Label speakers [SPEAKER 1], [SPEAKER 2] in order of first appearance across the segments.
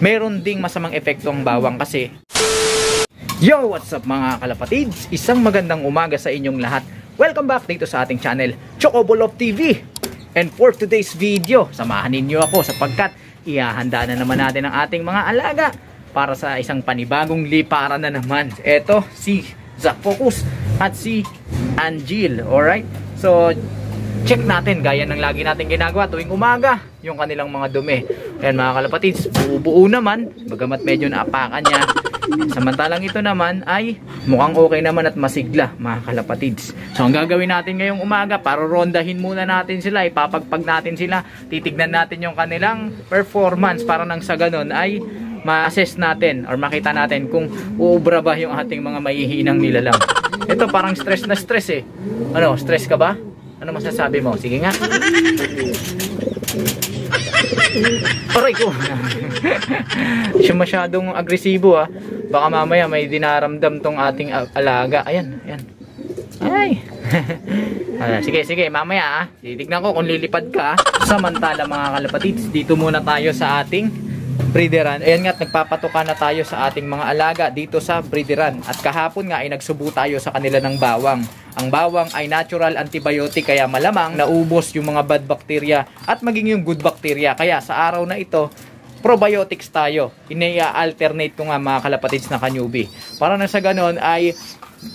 [SPEAKER 1] meron ding masamang epekto ang bawang kasi. Yo! What's up mga kalapatids? Isang magandang umaga sa inyong lahat. Welcome back dito sa ating channel, Chocobolof TV. And for today's video, samahan ninyo ako sapagkat ihahanda na naman natin ang ating mga alaga para sa isang panibagong liparan na naman. Eto, si Zapocus at si Angel. Alright? So, check natin gaya ng lagi natin ginagawa tuwing umaga yung kanilang mga dumi. Ayan mga kalapatids, buo naman bagamat medyo naapakan niya. Samantalang ito naman ay mukhang okay naman at masigla mga kalapatids. So ang gagawin natin ngayong umaga, para rondahin muna natin sila, ipapagpag natin sila, titignan natin yung kanilang performance para nang sa ganun ay ma-assess natin or makita natin kung uubra ba yung ating mga mahihinang nilalang. Ito parang stress na stress eh. Ano, stress ka ba? Ano masasabi mo? Sige nga. Aray ko. Siya masyadong agresibo ah. Baka mamaya may dinaramdam tong ating alaga. Ayan, ayan. Ay. Sige, sige, mamaya ah. Titignan ko kung lilipad ka. Samantala mga kalapatids, dito muna tayo sa ating breederan. Ayan nga, nagpapatuka na tayo sa ating mga alaga dito sa breederan. At kahapon nga ay nagsubo tayo sa kanila ng bawang. Ang bawang ay natural antibiotic, kaya malamang naubos yung mga bad bacteria at maging yung good bacteria. Kaya sa araw na ito, probiotics tayo. Ina-alternate ko nga mga kalapatids na kanyubi. Para na sa ganon ay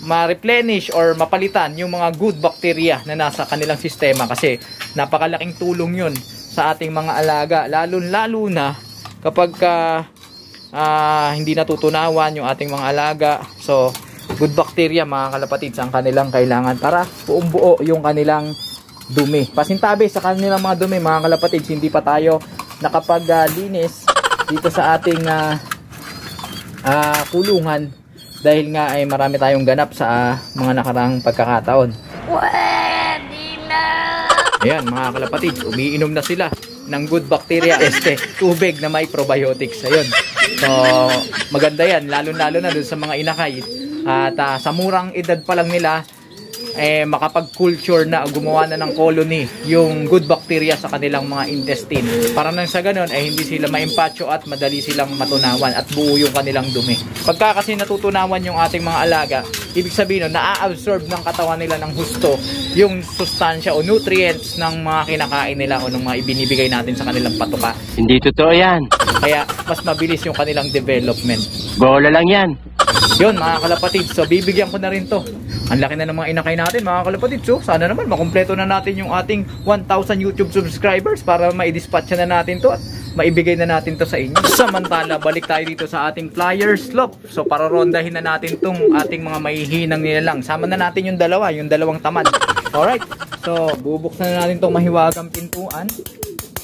[SPEAKER 1] ma-replenish or mapalitan yung mga good bacteria na nasa kanilang sistema. Kasi napakalaking tulong yun sa ating mga alaga. Lalo na kapag hindi natutunawan yung ating mga alaga. So, good bacteria mga kalapatids ang kanilang kailangan para buong buo yung kanilang dumi. Pasintabi sa kanilang mga dumi mga kalapatids, hindi pa tayo nakapaglinis dito sa ating kulungan dahil nga ay marami tayong ganap sa mga nakarang pagkakataon. Ayan mga kalapatids, umiinom na sila ng good bacteria tubig na may probiotics. Ayun. So maganda yan, lalo na dun sa mga inakay at sa murang edad pa lang nila makapag-culture na, gumawa na ng colony yung good bacteria sa kanilang mga intestine. Para nang sa ganun hindi sila maimpacho at madali silang matunawan at buo yung kanilang dumi. Pagka kasi natutunawan yung ating mga alaga, ibig sabihin na-absorb ng katawan nila ng husto yung sustansya o nutrients ng mga kinakain nila o ng mga ibinibigay natin sa kanilang patuka.
[SPEAKER 2] Hindi totoo yan.
[SPEAKER 1] Kaya mas mabilis yung kanilang development.
[SPEAKER 2] Bola lang yan.
[SPEAKER 1] Yun mga kalapatids, so bibigyan ko na rin to. Ang laki na ng mga inakay natin mga kalapatids. So sana naman makumpleto na natin yung ating 1,000 YouTube subscribers para ma-dispatch na natin to at maibigay na natin to sa inyo. Samantala, balik tayo dito sa ating flyer slope. So para rondahin na natin tong ating mga mahihinang nilalang. Sama na natin yung dalawang tamad. Alright, so bubuksan na natin tong mahiwagang pintuan.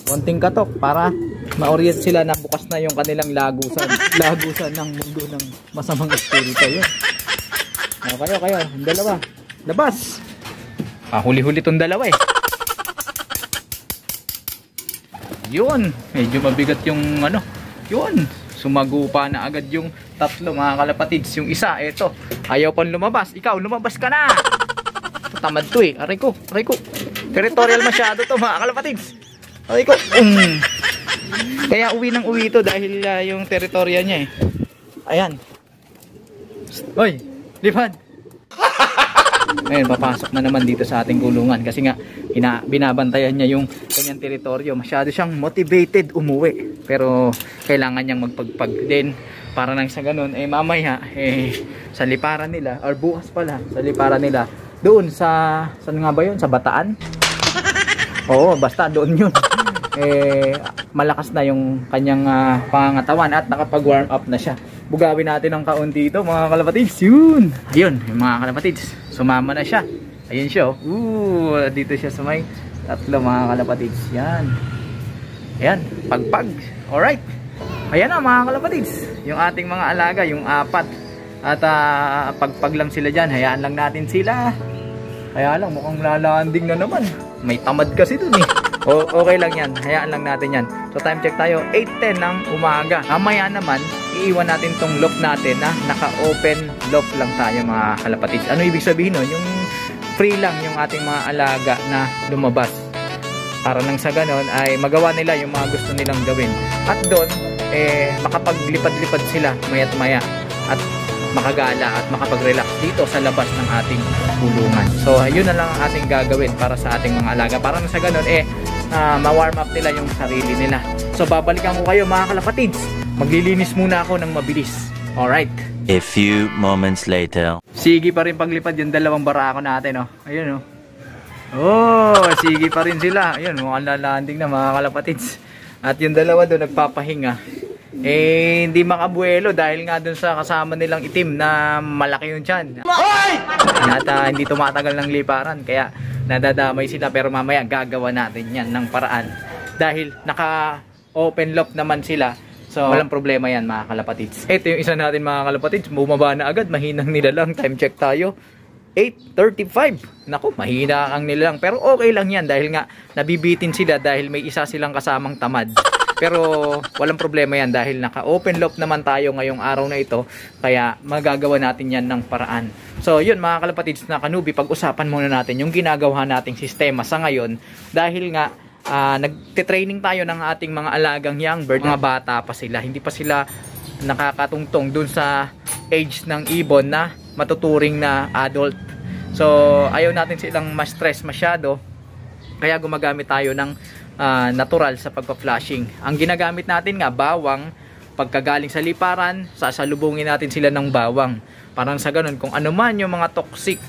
[SPEAKER 1] Konting katok para ma-orient sila na bukas na yung kanilang lagusan ng mundo ng masamang espiritu. Yun. Kayo, yung dalawa. Labas. Huli-huli tong dalawa eh. Yun, medyo mabigat yung yun. Sumagupa na agad yung tatlo mga kalapatids. Yung isa, eto, ayaw pang lumabas. Ikaw, lumabas ka na. Tamad to eh. Aray ko. Territorial masyado to mga kalapatids. Aray ko. Kaya uwi ng uwi to dahil yung teritorya niya eh. Ayan. Hoy, lipad. Ngayon, papasok na naman dito sa ating kulungan kasi nga binabantayan niya yung kanyang teritoryo. Masyado siyang motivated umuwi. Pero kailangan niyang magpagpag din para nang sa ganun mamaya sa liparan nila or bukas pala sa liparan nila doon saan nga ba yun? Sa Bataan? Oo, basta doon yun. Malakas na yung kanyang pangangatawan at nakapag-warm up na siya. Bugawin natin ng kaunti dito mga kalapatids. Yun! Ayun, yung mga kalapatids. Sumama na siya. Ayun siya. Dito siya sa may tatlo mga kalapatids. Yan. Ayan, pagpag. Alright. Ayan na mga kalapatids. Yung ating mga alaga, yung apat. At pagpag lang sila dyan. Hayaan lang natin sila. Kaya lang, mukhang lalanding na naman. May tamad kasi dun eh. Okay lang yan, hayaan lang natin yan. So time check tayo, 8:10 ng umaga. Mamaya naman, iiwan natin tong lock natin na naka-open lock lang tayo mga kalapatids. Ano ibig sabihin nun? Yung free lang yung ating mga alaga na lumabas. para nang sa ganon ay magawa nila yung mga gusto nilang gawin. At doon, makapaglipad-lipad sila maya't maya at makagala at makapag-relax dito sa labas ng ating kulungan. So, yun na lang ang ating gagawin para sa ating mga alaga. Para nang sa ganon, ma-warm up nila yung sarili nila. So, babalikan ko kayo mga kalapatids. Maglilinis muna ako ng mabilis. Alright.
[SPEAKER 2] A few moments later.
[SPEAKER 1] Sige pa rin paglipad yung dalawang barako natin, oh. Ayun, oh. Oh, sige pa rin sila. Ayun, mukhang lalanding na mga kalapatids. At yung dalawa doon nagpapahinga. Hindi makabuelo dahil nga doon sa kasama nilang itim na malaki yung tiyan. At hindi tumatagal ng liparan. Kaya nadadamay sila. Pero mamaya gagawa natin yan ng paraan. Dahil naka-open loop naman sila. So, walang problema yan mga kalapatids. Ito yung isa natin mga kalapatids. Bumaba na agad. Mahinang nilalang. Time check tayo. 8:35. Naku, mahina ang nilalang. Pero okay lang yan dahil nga nabibitin sila dahil may isa silang kasamang tamad. Pero walang problema yan dahil naka-open loop naman tayo ngayong araw na ito. Kaya magagawa natin yan ng paraan. So yun mga kalapatids na kanubi, pag-usapan muna natin yung ginagawa nating sistema sa ngayon. Dahil nga nagte-training tayo ng ating mga alagang young bird. Mga bata pa sila. Hindi pa sila nakakatungtong dun sa age ng ibon na matuturing na adult. So ayaw natin silang ma-stress masyado, kaya gumagamit tayo ng natural sa pagpa-flashing. Ang ginagamit natin nga bawang. Pagkagaling sa liparan, sasalubungin natin sila ng bawang. Parang sa ganun, kung ano man yung mga toxic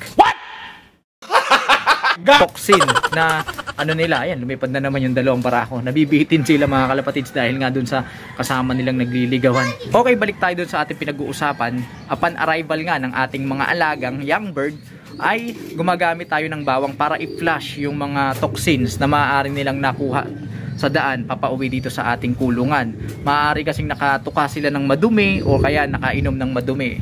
[SPEAKER 1] toxin na ano nila, ayan, lumipad na naman yung dalawang barako. Nabibitin sila mga kalapatids dahil nga dun sa kasama nilang nagliligawan. Okay, balik tayo dun sa ating pinag-uusapan. Upon arrival nga ng ating mga alagang young bird, ay gumagamit tayo ng bawang para i-flush yung mga toxins na maaari nilang nakuha sa daan papauwi dito sa ating kulungan. Maaari kasing nakatuka sila ng madumi o kaya nakainom ng madumi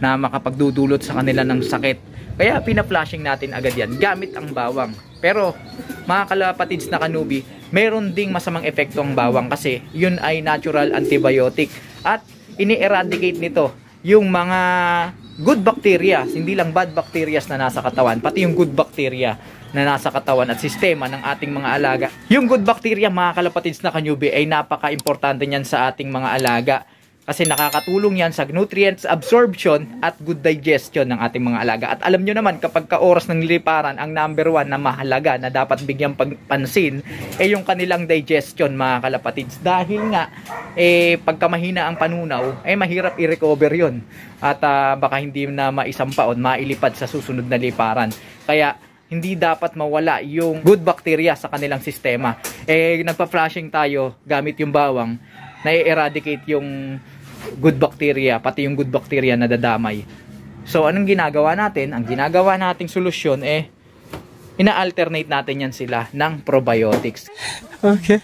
[SPEAKER 1] na makapagdudulot sa kanila ng sakit. Kaya pina-flushing natin agad yan gamit ang bawang. Pero mga kalapatids na kanubi, meron ding masamang epekto ang bawang kasi yun ay natural antibiotic at ini-eradicate nito yung mga good bacteria, hindi lang bad bacteria na nasa katawan, pati yung good bacteria na nasa katawan at sistema ng ating mga alaga. Yung good bacteria mga kalapatids na kanubi ay napaka-importante niyan sa ating mga alaga. Kasi nakakatulong yan sa nutrients absorption at good digestion ng ating mga alaga. At alam nyo naman, kapag ka-oras ng liparan, ang number one na mahalaga na dapat bigyang pansin ay yung kanilang digestion mga kalapatids. Dahil nga, pagka mahina ang panunaw, mahirap i-recover yun. At baka hindi na maisampaon, mailipad sa susunod na liparan. Kaya, hindi dapat mawala yung good bacteria sa kanilang sistema. Nagpa-flushing tayo gamit yung bawang, na-eradicate yung good bacteria, pati yung good bacteria na dadamay. So anong ginagawa natin? Ang ginagawa nating solusyon ina-alternate natin yan sila ng probiotics. Okay.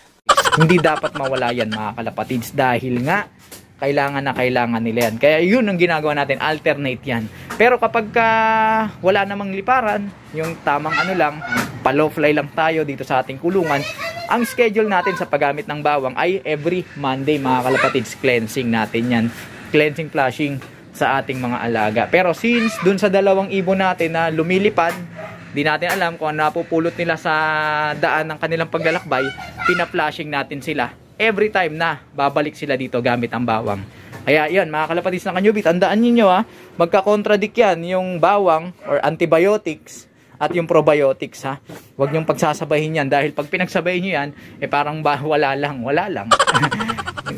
[SPEAKER 1] Hindi dapat mawala yan mga kalapatids dahil nga kailangan nila yan. Kaya yun ang ginagawa natin, alternate yan. Pero kapag wala namang liparan, yung tamang lang, pa-low fly lang tayo dito sa ating kulungan, ang schedule natin sa paggamit ng bawang ay every Monday mga kalapatids, cleansing natin yan. Cleansing flushing sa ating mga alaga. Pero since dun sa dalawang ibon natin na lumilipad, di natin alam kung ano napupulot nila sa daan ng kanilang paglalakbay, pina-flushing natin sila every time na babalik sila dito gamit ang bawang. Kaya yan mga kalapatids na kanyubi, tandaan ninyo magka-contradict yan yung bawang or antibiotics at yung probiotics Huwag niyong pagsasabahin yan dahil pag pinagsabahin niyo yan, parang wala lang.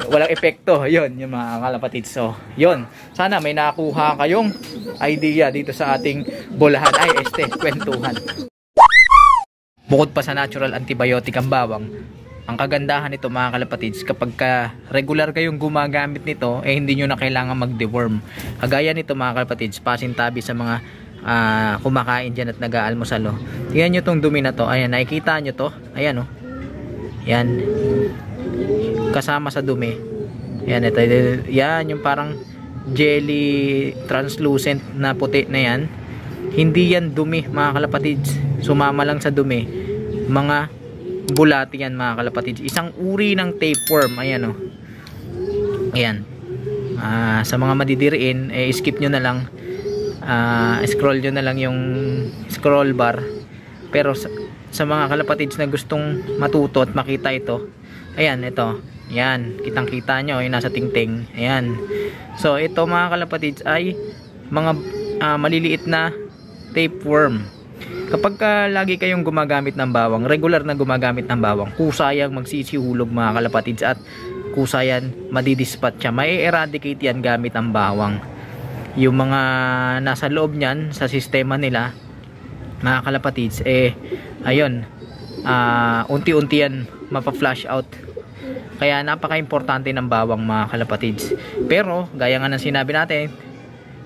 [SPEAKER 1] Walang epekto. Yun, yung mga kalapatids. So, yun. Sana may nakuha kayong idea dito sa ating bolahan. Kwentuhan. Bukod pa sa natural antibiotic ang bawang, ang kagandahan nito mga kalapatids, kapag regular kayong gumagamit nito, hindi nyo na kailangan mag-deworm. Kagaya nito mga kalapatids, pasintabi sa mga kumakain dyan at nag-aalmusal. Tingnan nyo tong dumi na to. Ayan, nakikita nyo to. Ayan yan. Kasama sa dumi. Ayan, ito. Yan, yung parang jelly translucent na puti na yan. Hindi yan dumi mga kalapatids. Sumama lang sa dumi. Mga bulati yan mga kalapatids. Isang uri ng tapeworm. Ayan Ayan. Sa mga madidiriin, skip nyo na lang. Scroll nyo na lang yung scroll bar. Pero sa mga kalapatids na gustong matuto at makita ito, ayan, ito, yan, kitang kita nyo yung nasa tingting, ayan. So ito mga kalapatids ay mga maliliit na tapeworm. Kapag lagi kayong gumagamit ng bawang, regular na gumagamit ng bawang, kusayang magsisihulog mga kalapatids at kusayan madidispat siya. Mai-eradicate yan gamit ang bawang. Yung mga nasa loob niyan sa sistema nila mga kalapatids, ayun, unti-unti yan mapa-flush out. Kaya napaka-importante ng bawang mga kalapatids. Pero gaya nga ng sinabi natin,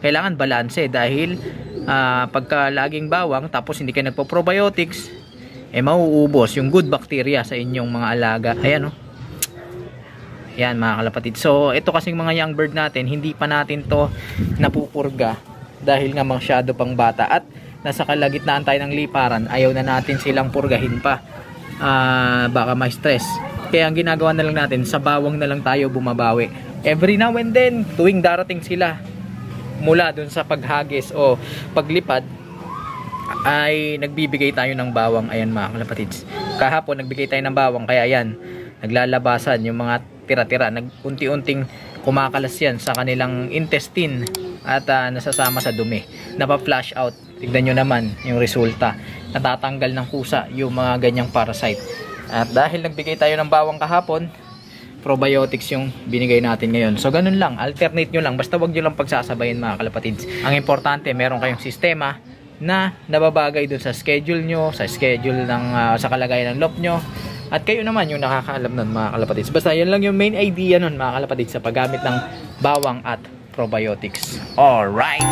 [SPEAKER 1] kailangan balanse dahil pagka laging bawang tapos hindi kayo nagpo-probiotics, mauubos yung good bacteria sa inyong mga alaga. Ayan, oh. Yan mga kalapatids. So ito kasing mga young bird natin, hindi pa natin to napupurga dahil nga masyado pang bata at nasa kalagitnaan tayo ng liparan. Ayaw na natin silang purgahin pa, baka may stress. Kaya ang ginagawa na lang natin, sa bawang na lang tayo bumabawi every now and then. Tuwing darating sila mula dun sa paghagis o paglipad, ay nagbibigay tayo ng bawang. Ayan mga kalapatids, kahapon nagbigay tayo ng bawang, kaya yan, naglalabasan yung mga tira-tira, unti-unting kumakalas yan sa kanilang intestine at nasasama sa dumi, napa-flush out. Tignan nyo naman yung resulta, natatanggal ng kusa yung mga ganyang parasite. At dahil nagbigay tayo ng bawang kahapon, probiotics yung binigay natin ngayon. So ganun lang, alternate nyo lang, basta wag nyo lang pagsasabayin mga kalapatids. Ang importante, meron kayong sistema na nababagay dun sa schedule nyo, sa schedule ng sa kalagayan ng lop nyo, at kayo naman yung nakakaalam nun mga kalapatids. Basta yan lang yung main idea nun mga kalapatids sa paggamit ng bawang at probiotics. Alright!